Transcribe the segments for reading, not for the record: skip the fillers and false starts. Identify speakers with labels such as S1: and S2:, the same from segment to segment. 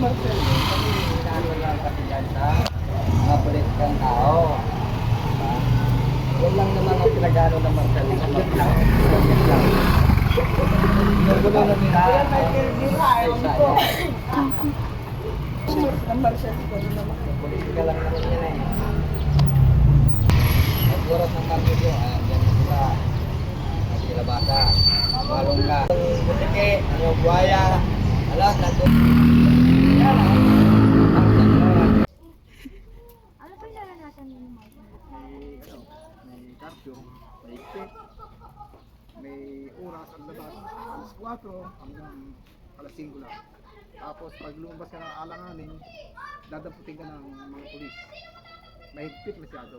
S1: Marcel, kasi inaano lang kasi dyan sa mga politikang tao. Yan lang naman ang pinag-ano ng Marcel. Yan lang. Nagulo na nila. Kaya may kirgila, ayaw ko. Ang Marcel, ito naman. Politika lang naman yan eh. Nagburat ng kanto, ayan dyan sila. Sila bata. Malungga. Butike, ano, buhaya. Alas, nandun. Yan lang.
S2: Ano po yung naranasan niyo ng mga
S3: May curfew, may tip, may oras ang labas, alas 4 hanggang alas 5 lang. Tapos pag lumabas ka ng alanganin, dadaputin ka ng mga pulis. Mahigpit masyado.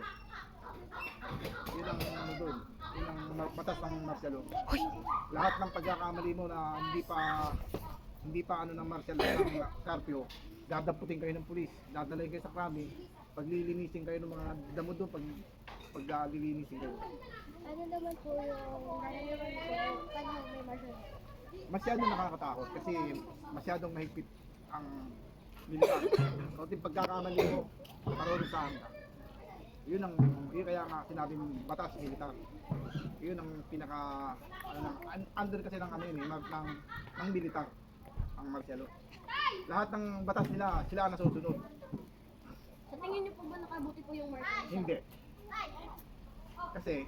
S3: Yun ang ano doon, yun ang batas ng martial law. Lahat ng pagkakamali mo na hindi pa ano ng martial law ng curfew, dadaputin kayo ng pulis, dadalhin kayo sa krami, paglilinisin kayo ng mga damo doon paglilinisin kayo.
S2: ano naman po yung panahon may martial?
S3: Masyadong nakakatakot kasi masyadong mahigpit ang militar. Kaunting pagkakamali mo, parurusahan ka. Yun kaya nga sinabing batas militar. Yun ang pinaka under kasi ng ano yun ng militar ang martial law. Lahat ng batas nila sila ang nasusunod.
S2: Sa tingin niyo po ba nakabuti po yung martial?
S3: Hindi. Kasi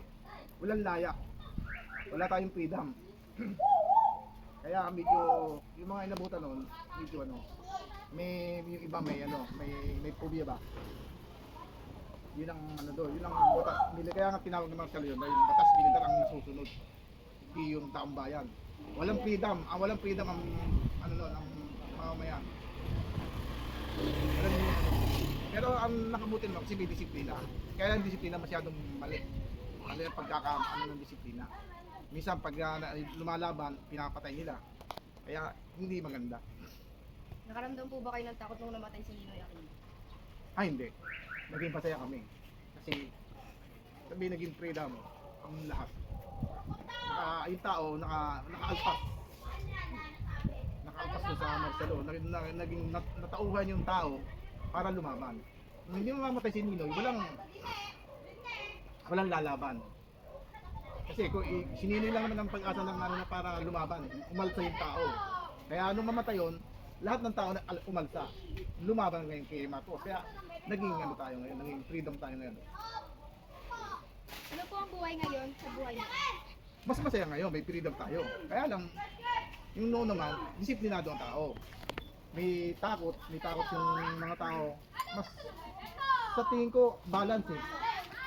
S3: walang laya. Wala tayong freedom. Kaya medyo yung mga inabutan noon, medyo ano, yung iba may phobia ba? Yun ang ano doon, yun ang batas. Kaya nga tinawag ng martial yun, dahil batas militar ang nasusunod. Hindi yung taong bayan. Walang freedom ang ano noon, ang mamamayan. Pero ang nakabuti naman kasi may disiplina. Kaya ang disiplina masyadong mali. Mali ang pagkakaano ng disiplina. Minsan pag lumalaban, pinapatay nila. Kaya hindi maganda.
S2: Nakaramdam po ba kayo ng takot nung namatay si Ninoy Aquino?
S3: Hindi. Naging pasaya kami. Kasi naging freedom ang lahat. Yung tao nakaalpas. Nakaalpas na sa martial law. Naging natauhan yung tao para lumaban. Kung hindi mamamatay si Ninoy, walang lalaban. Kasi kung sininoy lang naman ang pag-asa ng ano na para lumaban, umalsa yung tao. Kaya nung mamatay yun, lahat ng tao na umalsa, lumaban ngayon kay Marcos. Kaya naging ano tayo ngayon, naging freedom tayo ngayon.
S2: Ano po ang buhay ngayon sa buhay niyo?
S3: Mas masaya ngayon, may freedom tayo. Kaya lang, yung noon naman, disiplinado ang tao. May takot yung mga tao. Mas sa tingin ko, balance eh.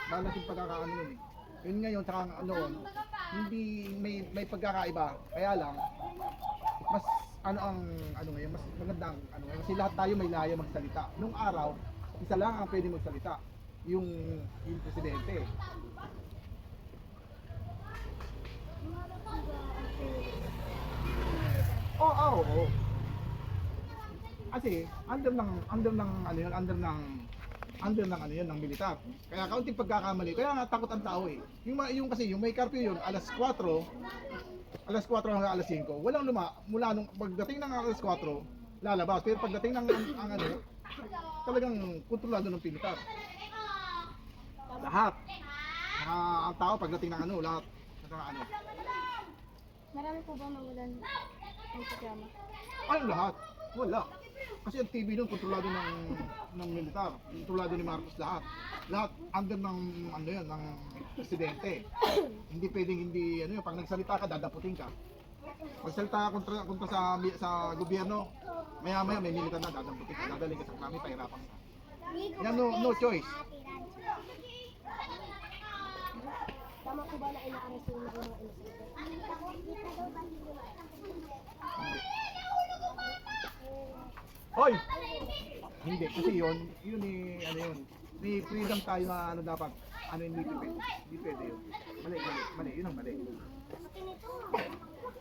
S3: Balance yung pagkakaano yun eh. Yun ngayon, saka noon, hindi may pagkakaiba. Kaya lang, mas ano ngayon, mas magandang ano ngayon. Kasi lahat tayo may laya magsalita. Nung araw, isa lang ang pwede magsalita. Yung presidente. Oo. Kasi under ng ano yun ng militar. Kaya kaunting pagkakamali. Kaya nga takot ang tao eh. Yung kasi yung may curfew yun alas 4 hanggang alas 5. Walang mula nung pagdating ng alas 4 lalabas. Pero pagdating ng ang ano talagang kontrolado ng militar. Lahat. Ang tao pagdating ng ano lahat ano.
S2: Marami po ba mawalan ng programa?
S3: Ano lahat? Wala. Kasi ang TV noon kontrolado ng militar, kontrolado ni Marcos lahat. Lahat under ng ano 'yan, ng presidente. Hindi pwedeng hindi ano 'yun, pag nagsalita ka dadaputin ka. Pagsalita ka kontra sa gobyerno, maya-maya may militar na dadaputin ka, dadalhin ka sa krami, pahirapan ka. Yan no choice.
S2: Tama po ba na inaaresto yung mga inosente?
S3: Hoy! Hindi kasi yun ano yun. May freedom tayo na ano dapat ano hindi pwede yun. Mali, yun ang mali.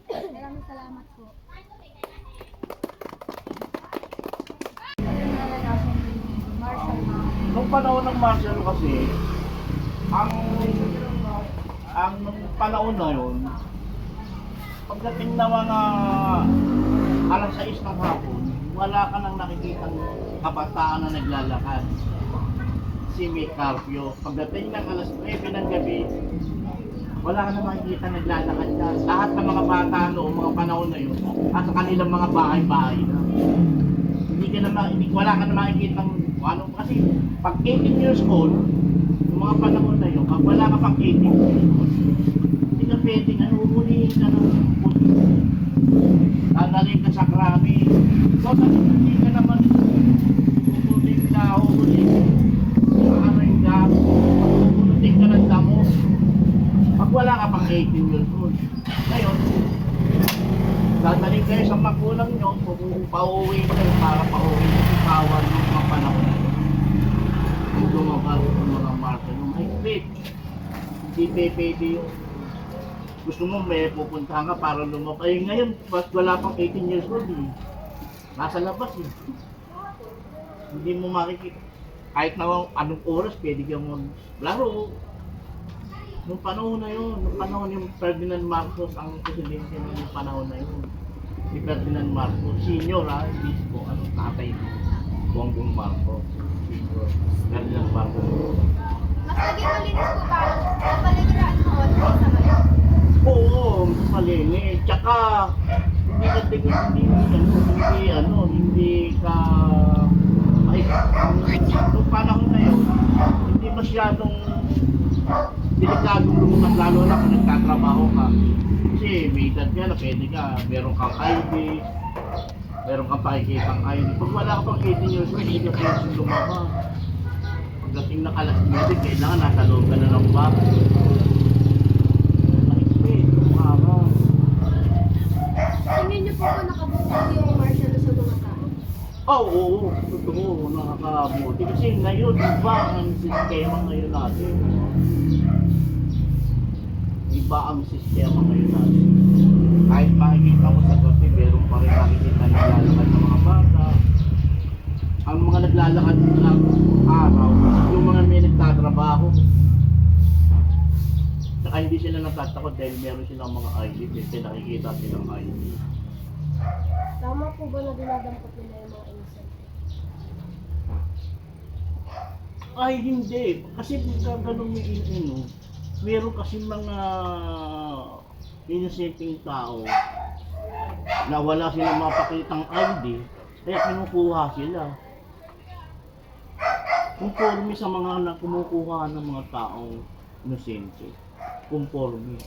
S2: Maraming salamat po.
S4: Nung panahon ng martial law kasi, ang panahon na yun, pagdating na mga alas 6 ng hapon, wala ka nang nakikitang kabataan na naglalakad. Si May Carpio, pagdating ng alas 9 ng gabi, wala ka na makikita naglalakad ka. Lahat ng mga bata noong mga panahon na yun, nasa kanilang mga bahay-bahay na. Wala ka na makikita ano, kasi pag 18 years old, yung mga panahon na yun, pag wala ka pang 18 years old, hindi ka pwedeng huhulihin ka ng pulis. Dadalhin ka sa krami. So, hindi ka naman puputing ka, huhulihin. Aray ka, puputing ka ng damo. Pag wala ka pang 18 years old. Ngayon, dadalhin kayo sa magulang nyo, pauwi kayo para pauwi sa kawan ng mga panahon na yun. Kung lumabas ng mga marka ng high-speed, hindi pwede yung gusto mo may pupuntahan ka para lumabas. Ay ngayon, wala pang 18 years old eh. Nasa labas eh. Hindi mo makikita. Kahit na anong oras, pwede kang maglaro. Nung panahon na yun, nung panahon yung Ferdinand Marcos ang presidente nung panahon na yun. Si Ferdinand Marcos, senior ha, hindi ko anong tatay mo. Bongbong Marcos, senior. Ferdinand Marcos.
S2: Mas naging malinis po ba? Napaligiran mo o sa ngayon?
S4: Oo, malinis. Tsaka, hindi ka hindi ka, ay, nung panahon na yun, hindi masyadong delikadong lumukas, lalo na kung nagtatrabaho ka. Kasi may edad ka na pwede ka, meron kang ID, meron kang pakikitang ID. Pag wala ka pang 18 years old, hindi ka pwede lumabas. Pagdating na alas 9, kailangan nasa loob ka na ng bahay.
S2: Tingin niyo po ba nakabuti yung martial law sa mga tao?
S4: Oo, totoo, nakakabuti. Kasi ngayon, iba ang sistema ngayon natin. Iba ang sistema ngayon natin. Kahit makikita mo sa gabi, meron pa rin makikita naglalakad ng mga bata. Ang mga naglalakad ng araw, yung mga may nagtatrabaho. Saka hindi sila nagtatakot dahil meron silang mga ID, kasi nakikita silang ID.
S2: Tama po ba na dinadampot nila yung mga innocent?
S4: Ay, hindi. Kasi pagka ganun may meron kasi mga innocenteng tao na wala silang mapakitang ID, kaya kinukuha sila. Conforme sa mga kumukuha ng mga taong inosente. Conforme.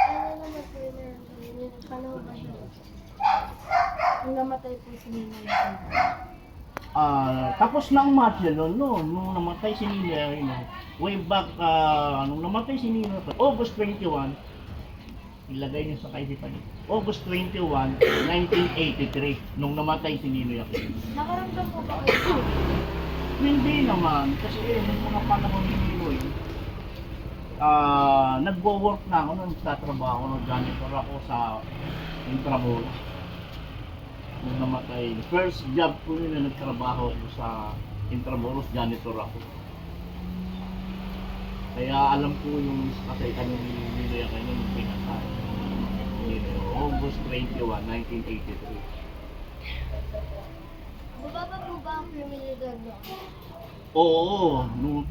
S2: Ano naman po yung panahon ba yun? Ang namatay po si Nina yung
S4: Tapos na ang martial law, no? Nung namatay si Nina, way back, nung namatay si Nina, August 21, ilagay niyo sa kaisipan niyo. August 21, 1983, nung namatay si Nino Aquino.
S2: Nakaramdam po ba kayo?
S4: Hindi naman, kasi nung mga panahon ni Nino nagwo-work na ako nung sa trabaho, nag-janitor ako sa Intramuros. Nung namatay, first job ko yun na nagtrabaho ko sa Intramuros, janitor ako. Kaya alam ko yung kasi kanyang Nino Aquino nung pinatay. August 21, 1983.
S2: Bumaba po ba ang kriminalidad noon?
S4: Oo, nung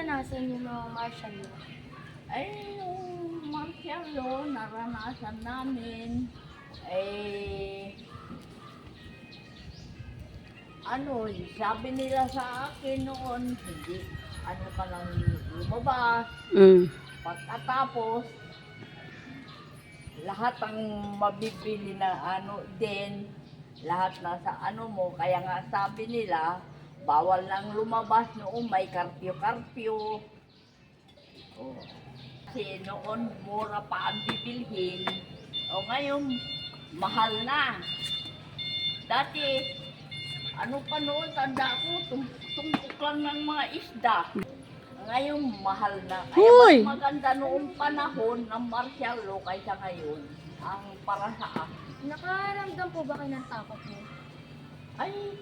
S2: naranasan niyo ng martial law?
S5: Ay, yung martial law, naranasan namin, sabi nila sa akin noon, hindi, ka nang lumabas. Pagkatapos, lahat ang mabibili na lahat nasa mo, kaya nga sabi nila, bawal lang lumabas noon, may karpyo-karpyo. Oh. Kasi noon, mura pa ang bibilhin. O ngayon, mahal na. Dati, pa noon, tanda ko, tumpok lang ng mga isda. Ngayon, mahal na. Kaya mas maganda noong panahon ng martial law kaysa ngayon. Ang para sa akin.
S2: Nakaramdam po ba kayo ng takot niyo?
S5: Ay,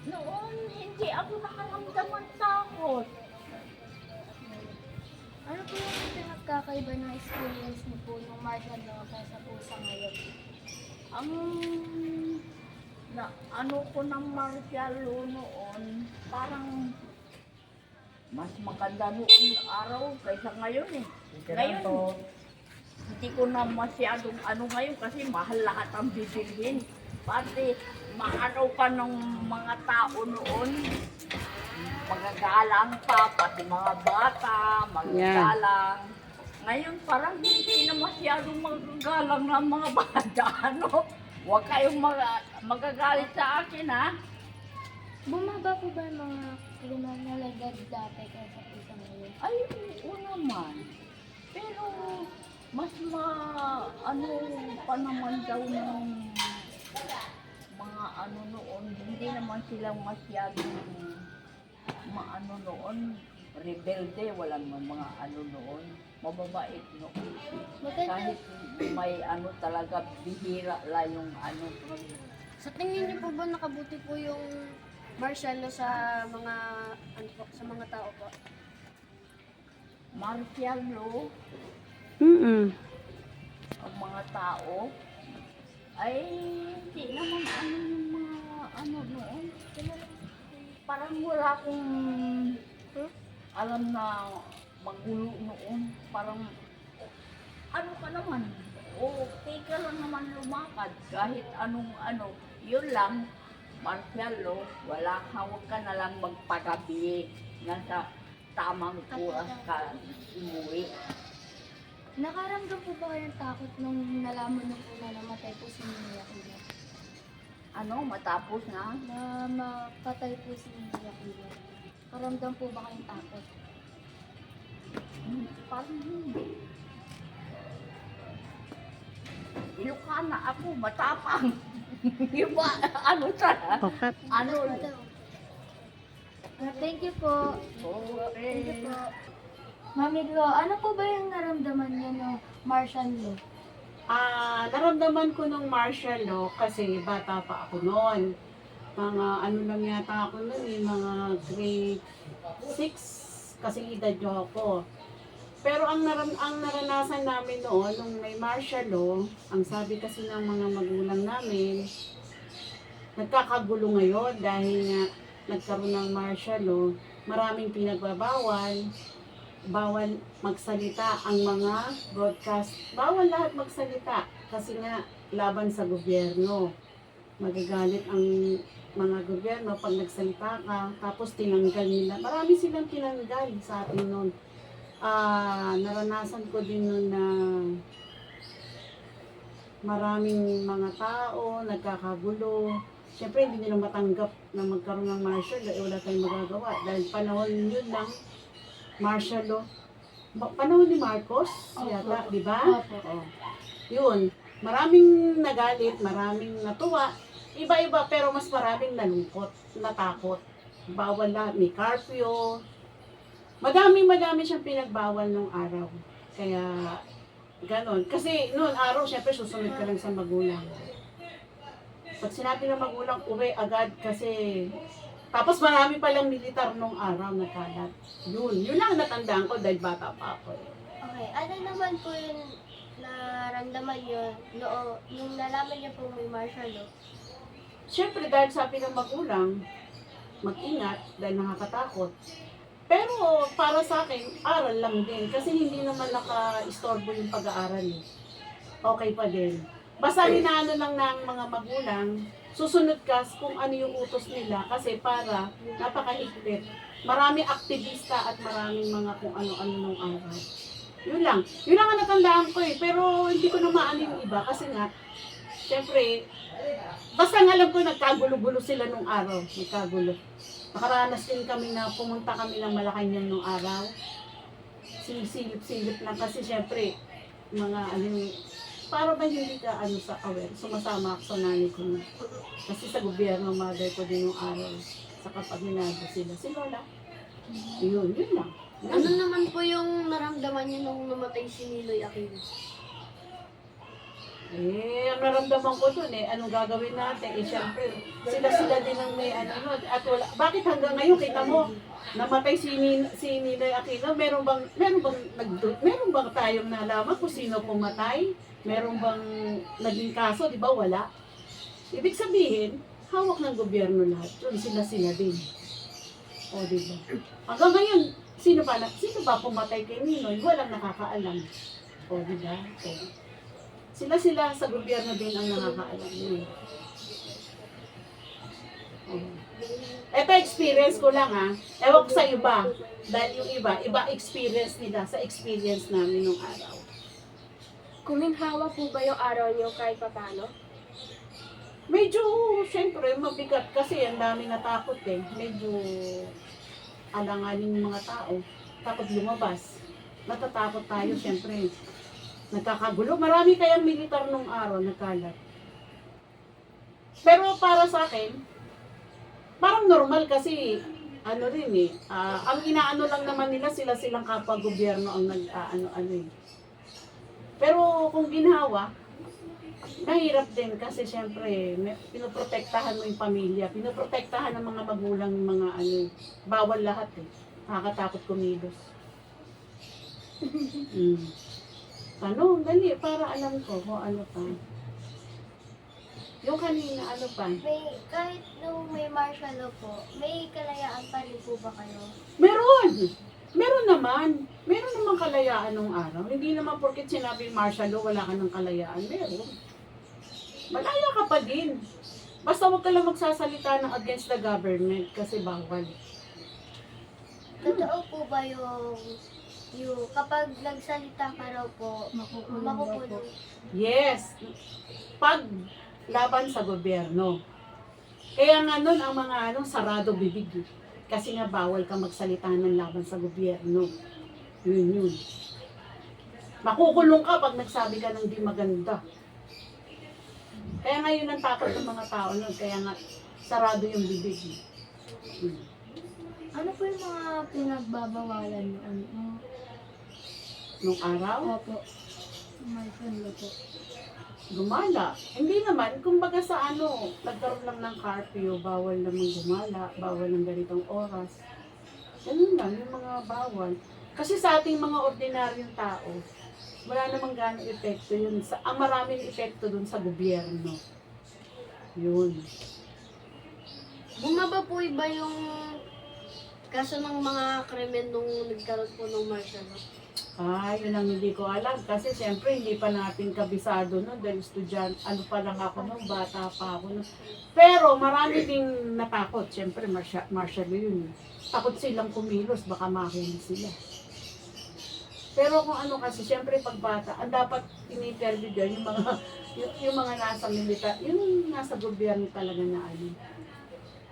S5: noon, hindi ako nakaramdam ng takot.
S2: Ano po yung pinagkakaiba ng experience niyo po ng martial law kaysa po sa ngayon?
S5: Ang ko ng martial law noon, parang mas maganda noong araw kaysa ngayon eh. Ngayon, hindi ko na masyadong ngayon kasi mahal lahat ang bibilhin. Pati maano pa ng mga tao noon, magagalang pa, pati mga bata, magagalang. Ngayon parang hindi na masyadong magagalang ng mga bata, Huwag kayong magagalit sa akin, ha?
S2: Bumaba po ba yung mga kriminalidad dati kaysa po sa ngayon?
S5: Ay, oo naman. Pero, mas pa naman daw ng mga noon, hindi naman silang masyadong noon, rebelde, walang mga noon, mababait noon. Kahit may talaga, bihira lang yung
S2: Sa tingin niyo po ba nakabuti po yung martial law sa mga sa mga tao po?
S5: martial law, ang mga tao, ay hindi naman yung mga noon. Parang wala akong alam na magulo noon. Parang ka naman, okay ka lang naman lumakad kahit yun lang, martial law, huwag ka na lang magpagabi nasa tamang oras ka umuwi.
S2: Nakaramdam po ba kayo ng takot nung nalaman niyo po na namatay po si Mia Aquino?
S5: Matapos na?
S2: Na mapatay po si Mia Aquino. Karamdam po ba kayong takot?
S5: Parang hindi. Ilocana ako, matapang. Iba, sana?
S2: Thank you po.
S5: Okay.
S2: Thank you po. Mami Glo, ano po ba yung naramdaman niyo no martial law?
S6: Naramdaman ko ng martial law kasi bata pa ako noon. Mga lang yata ako noon, mga grade 6 kasi edad nyo ako. Pero ang naranasan namin noon, nung may martial law, ang sabi kasi ng mga magulang namin, nagkakagulo ngayon dahil nga nagkaroon ng martial law, maraming pinagbabawal, bawal magsalita ang mga broadcast, bawal lahat magsalita kasi nga laban sa gobyerno. Magagalit ang mga gobyerno pag nagsalita ka, tapos tinanggal nila. Marami silang tinanggal sa atin noon. Naranasan ko din noon na maraming mga tao nagkakagulo. Siyempre hindi nila matanggap na magkaroon ng martial law, wala tayong magagawa dahil panahon yun lang martial law. Panahon ni Marcos, yata, di ba? Oh. Yun, maraming nagalit, maraming natuwa, iba-iba, pero mas maraming nalungkot, natakot. Bawal lahat, may curfew. Madami siyang pinagbawal nung araw. Kaya, ganon. Kasi noon araw, syempre susunod ka lang sa magulang. Pag sinabi ng magulang, uwi agad kasi tapos marami palang militar nung araw na kalat. Yun lang natandaan ko dahil bata pa ako.
S2: Okay, ano naman po yung naramdaman niyo yung nalaman niyo po may martial law?
S6: Siyempre dahil sabi ng magulang, mag-ingat dahil nakakatakot. Pero para sa akin, aral lang din. Kasi hindi naman naka-istorbo yung pag-aaral. Eh. Okay pa din. Basta hinaano lang ng mga magulang, susunod ka kung ano yung utos nila kasi para napakahigpit. Maraming aktivista at maraming mga kung ano-ano nung araw. Yun lang. Yun lang ang natandaan ko eh. Pero hindi ko na maano yung iba kasi nga, syempre, basta nga alam ko nagkagulo-gulo sila nung araw. Nagkagulo. Nakaranas din kami na pumunta kami ng Malacanang nung araw. Silip-silip lang kasi syempre, mga ano, para ba hindi ka ano sa aware, sumasama ako sa nanay ko. Kasi sa gobyerno, mother ko din nung araw. Sa kapag minago sila. Si Lola. Yun lang.
S2: Ano naman po yung naramdaman niyo nung namatay si Niloy Aquino?
S6: Ang naramdaman ko dun anong gagawin natin? Syempre, sila din ang may ano nun. At wala, bakit hanggang ngayon kita mo, namatay si Niloy Aquino, meron bang tayong nalaman kung sino pumatay? Meron bang naging kaso, di ba? Wala. Ibig sabihin, hawak ng gobyerno lahat. Yun, sila din. O, di ba? Hanggang ngayon, sino ba pumatay kay Ninoy? Walang nakakaalam. O, di ba? Sila sa gobyerno din ang nakakaalam. Ito experience ko lang ha. Ewan ko sa iba. Dahil yung iba experience nila sa experience namin nung araw.
S2: Kuminhawa po ba yung araw niyo kahit papano?
S6: Medyo, syempre, mabigat kasi ang dami natakot eh. Medyo alanganin yung mga tao. Takot lumabas. Natatakot tayo, syempre. Nagkakagulo. Marami kayang militar nung araw nagkalat. Pero para sa akin, parang normal kasi ano rin ang inaano lang naman nila silang kapwa-gobyerno ang nag-ano eh. Pero kung ginhawa, mahirap din kasi syempre pinoprotektahan mo yung pamilya, pinoprotektahan ng mga magulang yung mga bawal lahat eh. Nakakatakot kumilos. Tanong, dali, para alam ko kung ano pa. Yung kanina, ano pa?
S2: Kahit nung may martial law po, may kalayaan pa rin po ba kayo?
S6: Meron! Meron naman kalayaan nung araw. Hindi naman porket sinabing martial law, wala ka ng kalayaan. Meron. Malaya ka pa din. Basta huwag ka lang magsasalita ng against the government kasi bawal.
S2: Totoo po ba yung kapag nagsalita ka raw po, makukulong?
S6: Yes. Pag laban sa gobyerno. Kaya nga nun ang mga sarado bibig. Kasi nga bawal ka magsalita ng laban sa gobyerno. Yun. Makukulong ka pag nagsabi ka ng di maganda. Kaya nga yun ang takot ng mga tao nun. Kaya nga sarado yung bibig.
S2: Ano po yung mga pinagbabawalan niyo?
S6: Nung araw,
S2: Opo. Martial law po.
S6: gumala. Hindi naman, kumbaga sa nagkaroon lang ng curfew, bawal naman gumala, bawal ng ganitong oras. Ganun lang, yung mga bawal. Kasi sa ating mga ordinaryong tao, wala namang gano'ng epekto yun. Ang maraming epekto dun sa gobyerno. Yun.
S2: Bumaba po iba yung kaso ng mga krimen nung nagkaroon po ng martial law?
S6: Yun ang hindi ko alam. Kasi siyempre, hindi pa natin kabisado nun. Dahil estudyante, pa lang ako nun, bata pa ako nun. Pero marami ding natakot. Siyempre, martial law yun. Takot silang kumilos, baka mahuli sila. Pero kung kasi, siyempre pag bata, ang dapat in-interview dyan, yung mga nasa militar, yung nasa gobyerno talaga na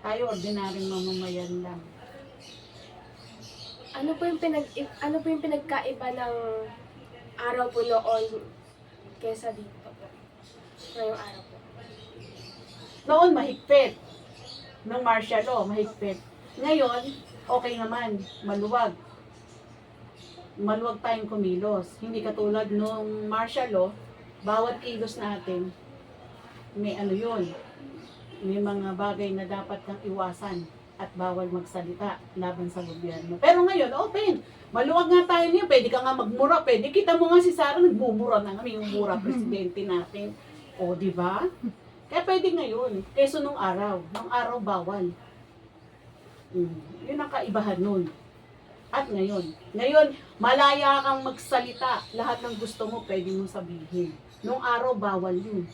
S6: tayo ordinaryong mamamayan lang.
S2: Ano po yung pinagkaiba ng araw po noon kesa dito po? Ngayong araw po.
S6: Noon mahigpit. Nung martial law, mahigpit. Ngayon, okay naman, maluwag. Maluwag tayong kumilos. Hindi katulad nung martial law, bawat kilos natin, may yun. May mga bagay na dapat kang iwasan at bawal magsalita laban sa gobyerno. Pero ngayon, open. Maluwag nga tayo niyo. Pwede ka nga magmura. Pwede. Kita mo nga si Sarah, nagbumura na kami yung mura presidente natin. O, di ba? Kaya pwede ngayon. Keso nung araw. Nung araw, bawal. Yun ang kaibahan nun. At ngayon. Ngayon, malaya kang magsalita. Lahat ng gusto mo, pwede mong sabihin. Nung araw, bawal yun.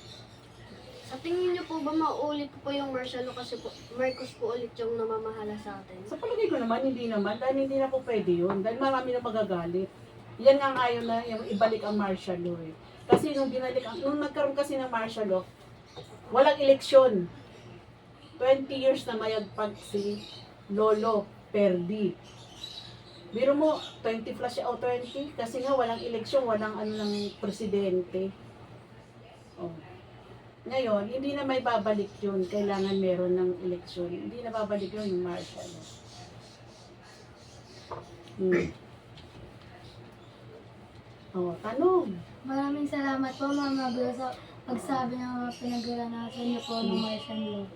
S2: Sa tingin niyo po ba maulit po yung martial law kasi po, Marcos po ulit yung namamahala sa atin?
S6: Sa palagay ko naman, hindi naman. Dahil hindi na po pwede yun. Dahil marami na magagalit. Yan nga ngayon na yung ibalik ang martial law eh. Kasi nung nagkaroon kasi ng martial law, walang eleksyon. 20 years na mayagpag si Lolo Perdi. Biro mo, 20 plus siya o 20 kasi nga walang eleksyon, walang ng presidente. Oh. Ngayon, hindi na may babalik yun. Kailangan meron ng eleksyon. Hindi na babalik yun yung martial law. Oh, tanong.
S7: Maraming salamat po, Mama Bel, sa pagsabi ng mga pinag-aranasan niyo po ng martial law.